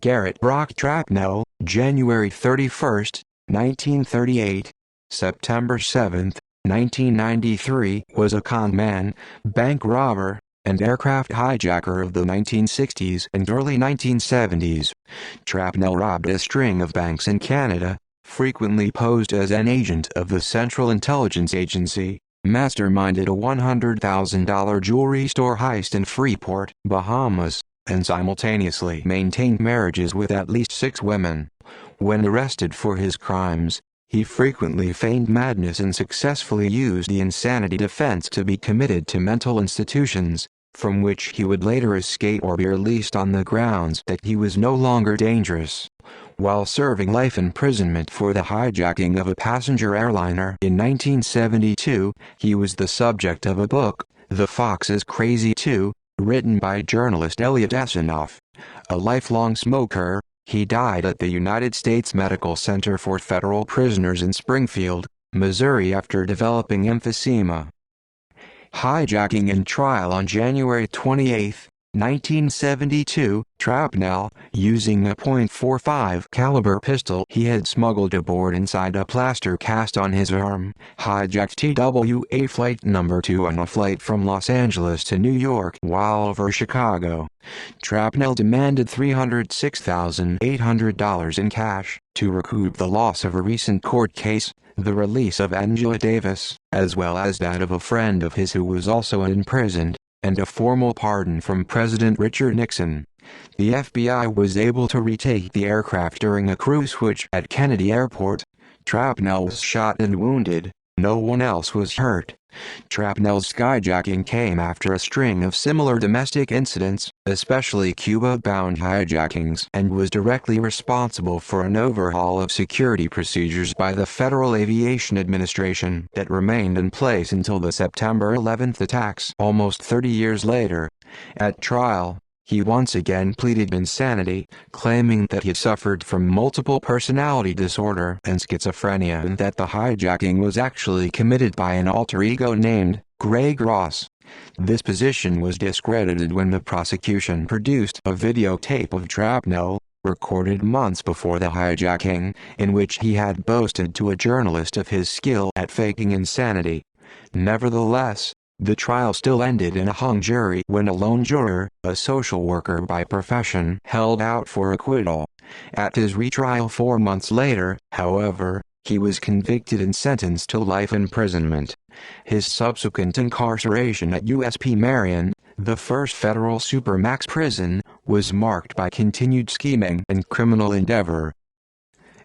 Garrett Trapnell, January 31, 1938, September 7, 1993, was a con man, bank robber, and aircraft hijacker of the 1960s and early 1970s. Trapnell robbed a string of banks in Canada, frequently posed as an agent of the Central Intelligence Agency, masterminded a $100,000 jewelry store heist in Freeport, Bahamas, and simultaneously maintained marriages with at least 6 women. When arrested for his crimes, he frequently feigned madness and successfully used the insanity defense to be committed to mental institutions, from which he would later escape or be released on the grounds that he was no longer dangerous. While serving life imprisonment for the hijacking of a passenger airliner in 1972, he was the subject of a book, The Fox is Crazy Too, written by journalist Elliot Asinoff. A lifelong smoker, he died at the United States Medical Center for Federal Prisoners in Springfield, Missouri after developing emphysema. Hijacking and trial on January 28, 1972, Trapnell, using a .45 caliber pistol he had smuggled aboard inside a plaster cast on his arm, hijacked TWA Flight No. 2 on a flight from Los Angeles to New York while over Chicago. Trapnell demanded $306,800 in cash to recoup the loss of a recent court case, the release of Angela Davis, as well as that of a friend of his who was also imprisoned, and a formal pardon from President Richard Nixon. The FBI was able to retake the aircraft during a crew switch at Kennedy Airport. Trapnell was shot and wounded. No one else was hurt. Trapnell's skyjacking came after a string of similar domestic incidents, especially Cuba-bound hijackings, and was directly responsible for an overhaul of security procedures by the Federal Aviation Administration that remained in place until the September 11 attacks almost 30 years later. At trial, he once again pleaded insanity, claiming that he suffered from multiple personality disorder and schizophrenia and that the hijacking was actually committed by an alter ego named Greg Ross. This position was discredited when the prosecution produced a videotape of Trapnell, recorded months before the hijacking, in which he had boasted to a journalist of his skill at faking insanity. Nevertheless, the trial still ended in a hung jury when a lone juror, a social worker by profession, held out for acquittal. At his retrial 4 months later, however, he was convicted and sentenced to life imprisonment. His subsequent incarceration at USP Marion, the first federal supermax prison, was marked by continued scheming and criminal endeavor.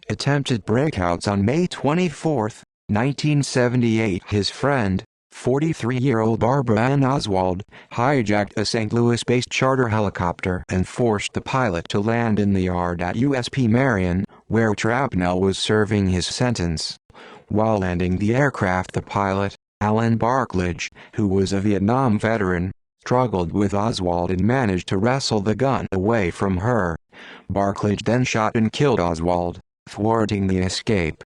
Attempted breakouts on May 24, 1978. His friend, 43-year-old Barbara Ann Oswald, hijacked a St. Louis-based charter helicopter and forced the pilot to land in the yard at USP Marion, where Trapnell was serving his sentence. While landing the aircraft, the pilot, Alan Barklage, who was a Vietnam veteran, struggled with Oswald and managed to wrestle the gun away from her. Barklage then shot and killed Oswald, thwarting the escape.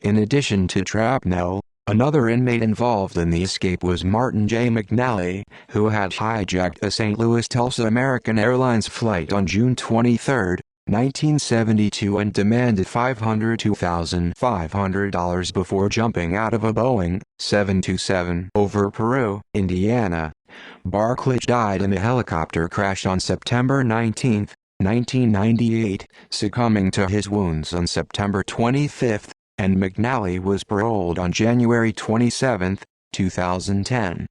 In addition to Trapnell, another inmate involved in the escape was Martin J. McNally, who had hijacked a St. Louis-Tulsa American Airlines flight on June 23, 1972 and demanded $502,500 before jumping out of a Boeing 727 over Peru, Indiana. Barklage died in a helicopter crash on September 19, 1998, succumbing to his wounds on September 25, and McNally was paroled on January 27, 2010.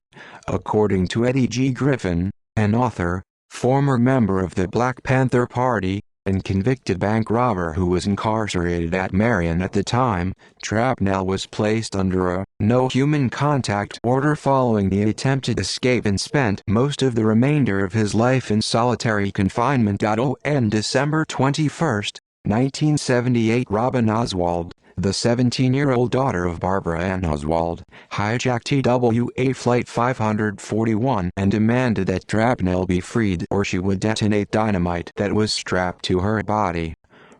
According to Eddie G. Griffin, an author, former member of the Black Panther Party, and convicted bank robber who was incarcerated at Marion at the time, Trapnell was placed under a no human contact order following the attempted escape and spent most of the remainder of his life in solitary confinement. On December 21, 1978, Robin Oswald, the 17-year-old daughter of Barbara Ann Oswald, hijacked TWA Flight 541 and demanded that Trapnell be freed or she would detonate dynamite that was strapped to her body.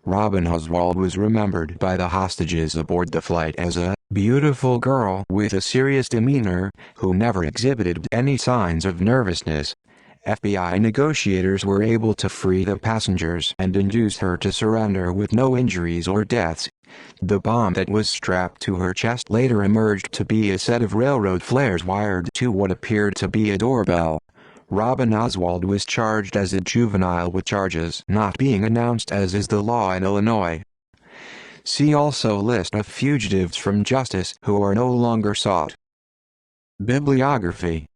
Robin Oswald was remembered by the hostages aboard the flight as a beautiful girl with a serious demeanor, who never exhibited any signs of nervousness. FBI negotiators were able to free the passengers and induce her to surrender with no injuries or deaths. The bomb that was strapped to her chest later emerged to be a set of railroad flares wired to what appeared to be a doorbell. Robin Oswald was charged as a juvenile with charges not being announced, as is the law in Illinois. See also list of fugitives from justice who are no longer sought. Bibliography.